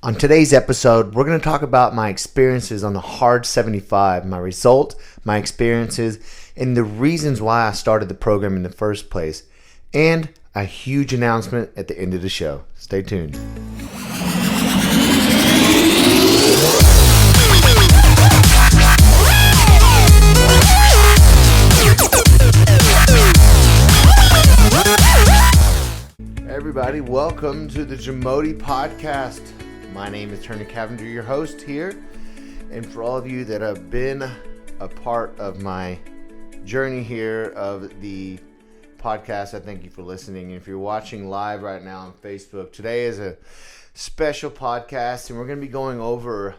On today's episode, we're going to talk about my experiences on the Hard75, my result, my experiences, and the reasons why I started the program in the first place, and a huge announcement at the end of the show. Stay tuned. Everybody, welcome to the JAMODI Podcast. My name is Turner Cavender, your host here. And for all of you that have been a part of my journey here of the podcast, I thank you for listening. And if you're watching live right now on Facebook, today is a special podcast, and we're going to be going over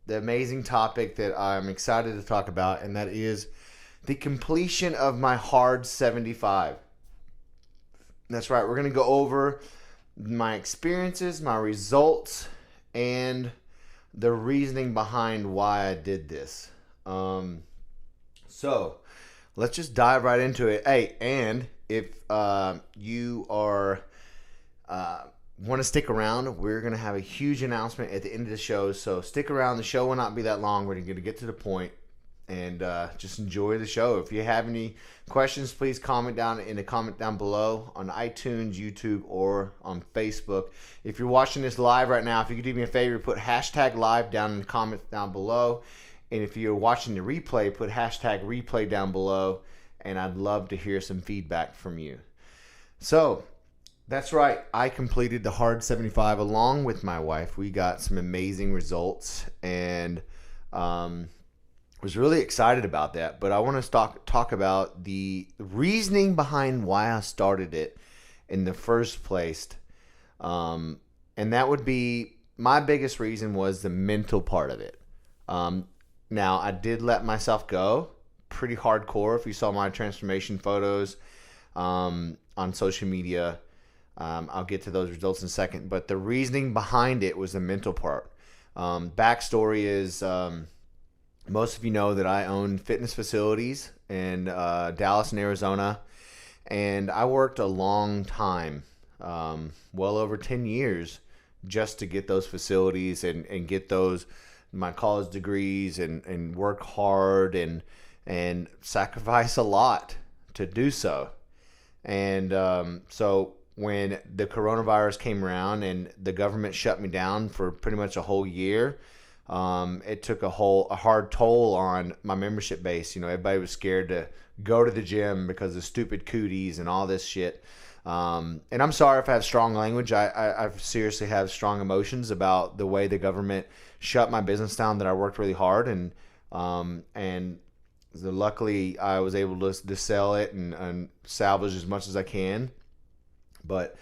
the amazing topic that I'm excited to talk about, and that is the completion of my Hard75. That's right. We're going to go over my experiences, my results, and the reasoning behind why I did this. So let's just dive right into it. Hey, and if you are want to stick around, we're going to have a huge announcement at the end of the show. So stick around. The show will not be that long. We're going to get to the point. And just enjoy the show. If you have any questions, please comment down in the comment down below on iTunes, YouTube, or on Facebook. If you're watching this live right now, if you could do me a favor, put hashtag live down in the comments down below. And if you're watching the replay, put hashtag replay down below. And I'd love to hear some feedback from you. So that's right. I completed the Hard75 along with my wife. We got some amazing results, and was really excited about that. But I want to talk about the reasoning behind why I started it in the first place. And that would be, my biggest reason was the mental part of it. Now, I did let myself go pretty hardcore. If you saw my transformation photos on social media, I'll get to those results in a second. But the reasoning behind it was the mental part. Backstory is... most of you know that I own fitness facilities in Dallas and Arizona, and I worked a long time, well over 10 years, just to get those facilities and get those, my college degrees, and work hard and sacrifice a lot to do so. And so when the coronavirus came around and the government shut me down for pretty much a whole year, it took a hard toll on my membership base. You know, everybody was scared to go to the gym because of stupid cooties and all this shit. And I'm sorry if I have strong language. I seriously have strong emotions about the way the government shut my business down, that I worked really hard. And luckily I was able to sell it and salvage as much as I can. But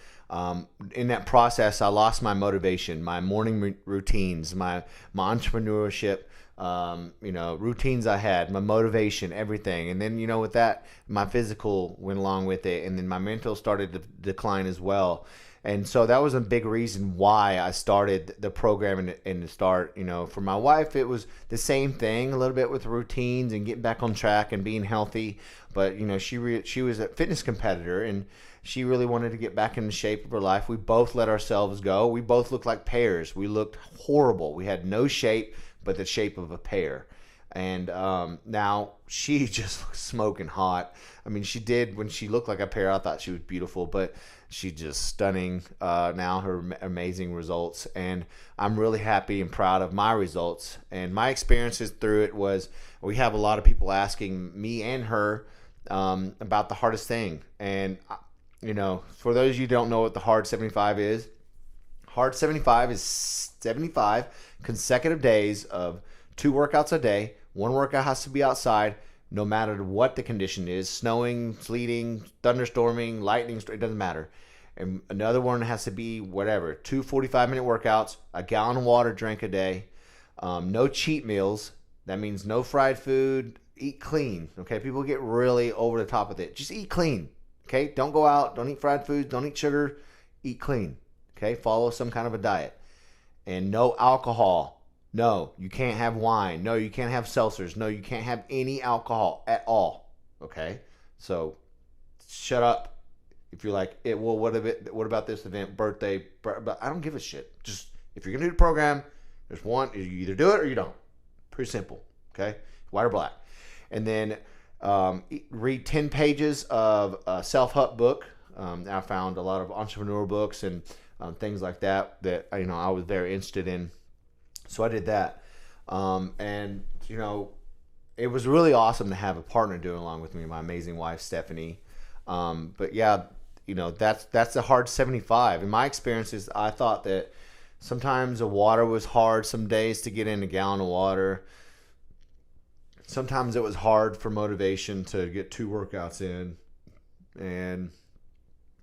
in that process, I lost my motivation, my morning routines, my entrepreneurship, routines I had, my motivation, everything. And then, with that, my physical went along with it. And then my mental started to decline as well. And so that was a big reason why I started the program. And to start, for my wife, it was the same thing, a little bit with routines and getting back on track and being healthy. But, she was a fitness competitor, and she really wanted to get back in the shape of her life. We both let ourselves go. We both looked like pears. We looked horrible. We had no shape but the shape of a pear. And now she just looks smoking hot. I mean, she did when she looked like a pear. I thought she was beautiful, but she's just stunning now, her amazing results. And I'm really happy and proud of my results. And my experiences through it was, we have a lot of people asking me and her about the hardest thing. And for those of you who don't know what the Hard75 is, Hard75 is 75 consecutive days of 2 workouts a day. 1 workout has to be outside, no matter what the condition is, snowing, sleeting, thunderstorming, lightning, it doesn't matter. And another one has to be whatever, 2 45-minute workouts, a gallon of water drink a day, no cheat meals. That means no fried food, eat clean. Okay, people get really over the top with it. Just eat clean. Okay, don't go out, don't eat fried foods, don't eat sugar, eat clean. Okay, follow some kind of a diet. And no alcohol. No, you can't have wine. No, you can't have seltzers. No, you can't have any alcohol at all. Okay, so shut up if you're like, what about this event, birthday? But I don't give a shit. Just If you're going to do the program, there's one, you either do it or you don't. Pretty simple, okay? White or black. And then read 10 pages of a self-help book. I found a lot of entrepreneur books and things like that I was very interested in. So I did that. And, it was really awesome to have a partner doing along with me, my amazing wife, Stephanie. But yeah, that's the hard 75. In my experiences, I thought that sometimes the water was hard some days to get in a gallon of water. Sometimes it was hard for motivation to get 2 workouts in. And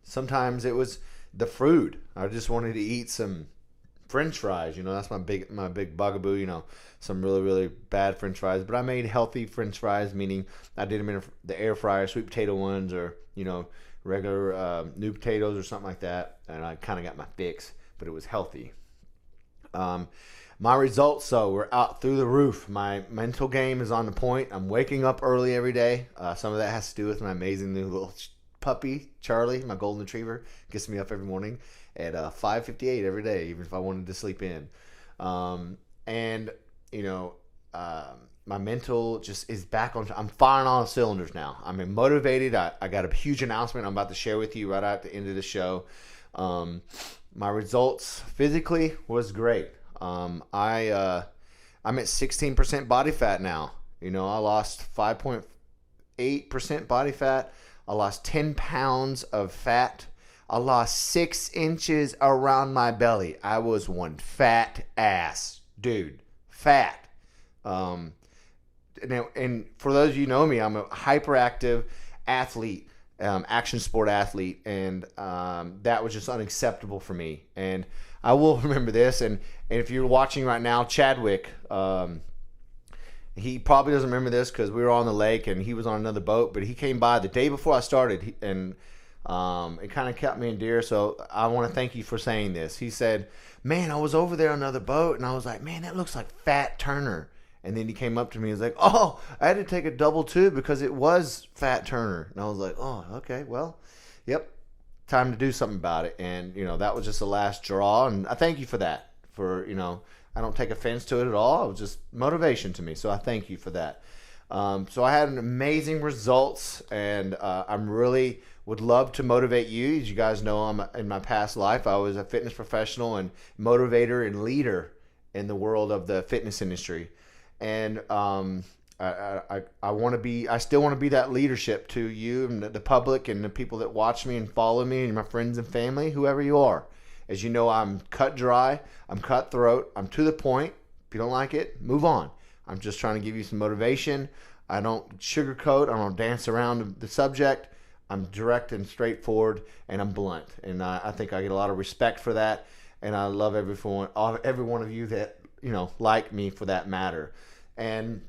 sometimes it was the food. I just wanted to eat some French fries. That's my big bugaboo, some really, really bad French fries. But I made healthy French fries, meaning I did them in the air fryer, sweet potato ones, or, regular new potatoes or something like that. And I kind of got my fix, but it was healthy. My results, though, were out through the roof. My mental game is on the point. I'm waking up early every day. Some of that has to do with my amazing new little puppy, Charlie, my golden retriever. Gets me up every morning at 5:58 every day, even if I wanted to sleep in. My mental just is back on. I'm firing on all cylinders now. I'm motivated. I got a huge announcement I'm about to share with you right at the end of the show. My results physically was great. I'm at 16% body fat now. I lost 5.8% body fat. I lost 10 pounds of fat. I lost 6 inches around my belly. I was one fat ass, dude. Fat. And for those of you who know me, I'm a hyperactive athlete, action sport athlete, and that was just unacceptable for me. And I will remember this. And if you're watching right now, Chadwick, he probably doesn't remember this because we were on the lake and he was on another boat. But he came by the day before I started, and it kind of kept me endeared. So I want to thank you for saying this. He said, "Man, I was over there on another boat," and I was like, "Man, that looks like Fat Turner." And then he came up to me and was like, "Oh, I had to take a double too because it was Fat Turner." And I was like, "Oh, okay, well, yep, time to do something about it." And, that was just the last straw. And I thank you for that. I don't take offense to it at all. It was just motivation to me. So I thank you for that. So I had an amazing results, and I'm really would love to motivate you. As you guys know, in my past life, I was a fitness professional and motivator and leader in the world of the fitness industry. And I still want to be that leadership to you and the public and the people that watch me and follow me and my friends and family, whoever you are. As you know, I'm cut dry, I'm cutthroat, I'm to the point. If you don't like it, move on. I'm just trying to give you some motivation. I don't sugarcoat, I don't dance around the subject. I'm direct and straightforward, and I'm blunt. And I think I get a lot of respect for that. And I love every one of you that, like me for that matter. And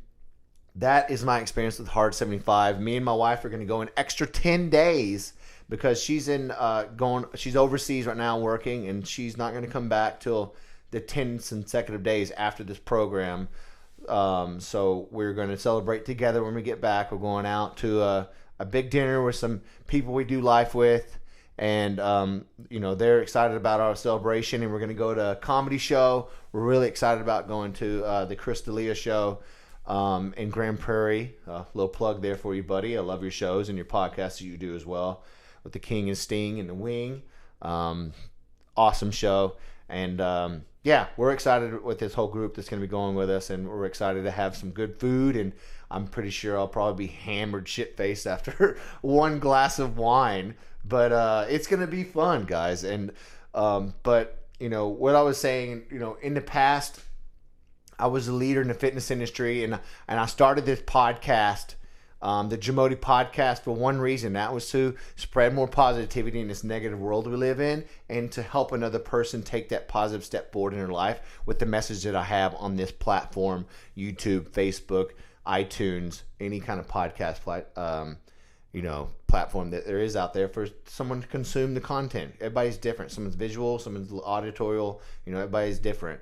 that is my experience with Hard 75. Me and my wife are going to go an extra 10 days because she's she's overseas right now working, and she's not going to come back till the 10 consecutive days after this program. So we're going to celebrate together when we get back. We're going out to a big dinner with some people we do life with. And, they're excited about our celebration, and we're going to go to a comedy show. We're really excited about going to the Chris D'Elia show in Grand Prairie. Little plug there for you, buddy. I love your shows and your podcasts that you do as well with the King and Sting and the Wing. Awesome show. And, we're excited with this whole group that's going to be going with us, and we're excited to have some good food. And I'm pretty sure I'll probably be hammered shit-faced after one glass of wine. But it's going to be fun, guys. And what I was saying, in the past, I was a leader in the fitness industry, and I started this podcast, the JAMODI Podcast, for one reason. That was to spread more positivity in this negative world we live in, and to help another person take that positive step forward in their life with the message that I have on this platform: YouTube, Facebook, iTunes, any kind of podcast platform that there is out there for someone to consume the content. Everybody's different. Someone's visual, someone's auditorial. Everybody's different.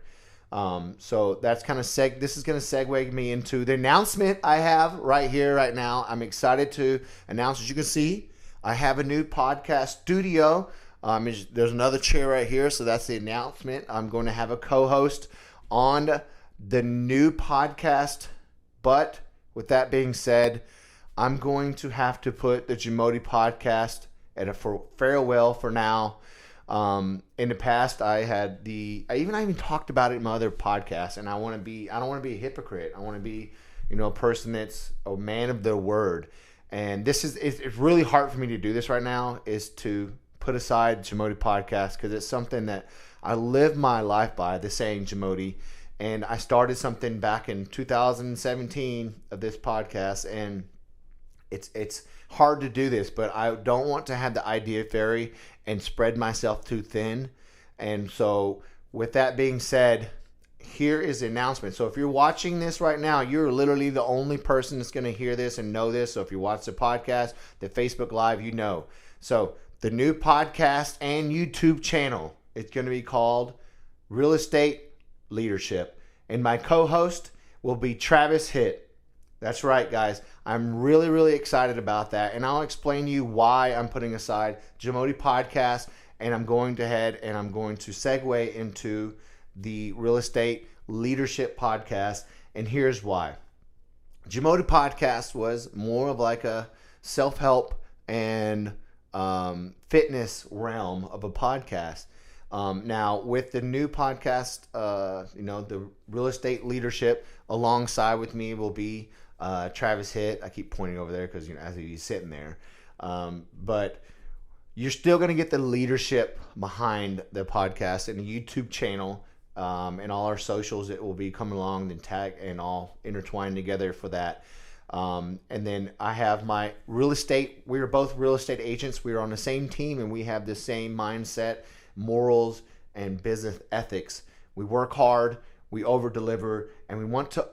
So that's kind of this is going to segue me into the announcement I have right here, right now. I'm excited to announce, as you can see, I have a new podcast studio. There's another chair right here, so that's the announcement. I'm going to have a co-host on the new podcast. But with that being said, I'm going to have to put the JAMODI Podcast at a farewell for now. In the past, I even talked about it in my other podcasts, and I don't want to be a hypocrite. I want to be, a person that's a man of their word. And it's really hard for me to do this right now, is to put aside JAMODI Podcast, because it's something that I live my life by, the saying JAMODI. And I started something back in 2017 of this podcast, and it's hard to do this, but I don't want to have the idea fairy and spread myself too thin. And so with that being said, here is the announcement. So if you're watching this right now, you're literally the only person that's going to hear this and know this. So if you watch the podcast, the Facebook Live, So the new podcast and YouTube channel, it's going to be called Real Estate Leadership. And my co-host will be Travis Hitt. That's right, guys. I'm really, really excited about that. And I'll explain to you why I'm putting aside JAMODI Podcast, and I'm going to segue into the Real Estate Leadership Podcast. And here's why. JAMODI Podcast was more of like a self-help and fitness realm of a podcast. Now, with the new podcast, the Real Estate Leadership, alongside with me will be Travis Hitt. I keep pointing over there because, as he's sitting there. But you're still going to get the leadership behind the podcast and the YouTube channel and all our socials that will be coming along and tag and all intertwined together for that. And then I have my real estate. We are both real estate agents. We are on the same team, and we have the same mindset, morals, and business ethics. We work hard, we over-deliver, and we want to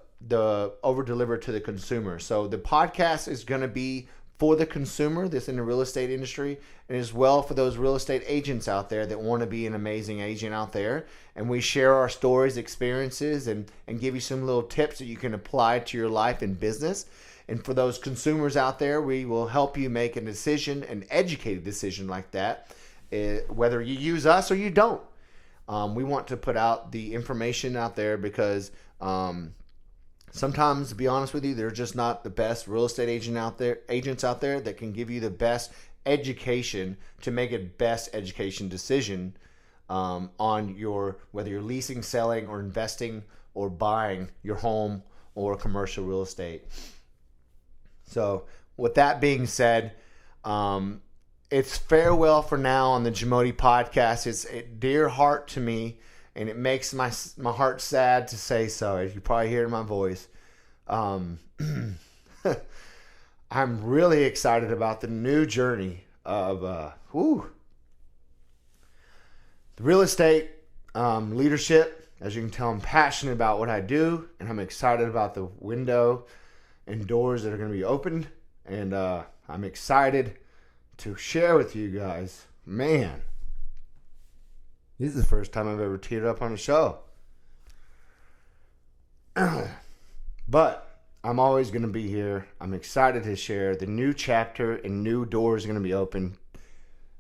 over-deliver to the consumer. So the podcast is going to be for the consumer that's in the real estate industry, and as well for those real estate agents out there that want to be an amazing agent out there. And we share our stories, experiences, and give you some little tips that you can apply to your life and business. And for those consumers out there, we will help you make a decision, an educated decision like that, whether you use us or you don't. We want to put out the information out there because sometimes, to be honest with you, they're just not the best real estate agents out there that can give you the best education to make a best education decision on whether you're leasing, selling, or investing, or buying your home or commercial real estate. So with that being said, it's farewell for now on the JAMODI Podcast. It's a dear heart to me, and it makes my heart sad to say so, as you probably hear in my voice. I'm really excited about the new journey of the real estate leadership. As you can tell, I'm passionate about what I do, and I'm excited about the window and doors that are going to be opened. And I'm excited to share with you guys. Man, this is the first time I've ever teared up on a show. But I'm always going to be here. I'm excited to share the new chapter, and new doors are going to be open.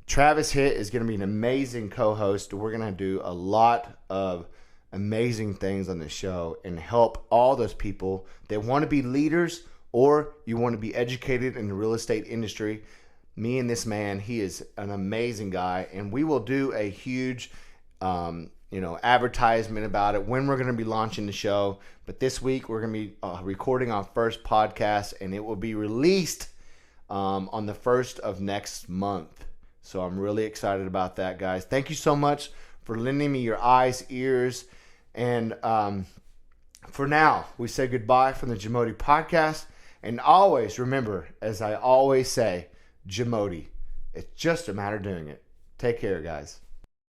Travis Hitt is going to be an amazing co-host. We're going to do a lot of amazing things on the show and help all those people that want to be leaders, or you want to be educated in the real estate industry. Me and this man, he is an amazing guy, and we will do a huge advertisement about it when we're going to be launching the show. But this week we're going to be recording our first podcast, and it will be released on the 1st of next month. So I'm really excited about that, guys. Thank you so much for lending me your eyes, ears, and for now, we say goodbye from the JAMODI Podcast. And always remember, as I always say, JAMODI. It's just a matter of doing it. Take care, guys.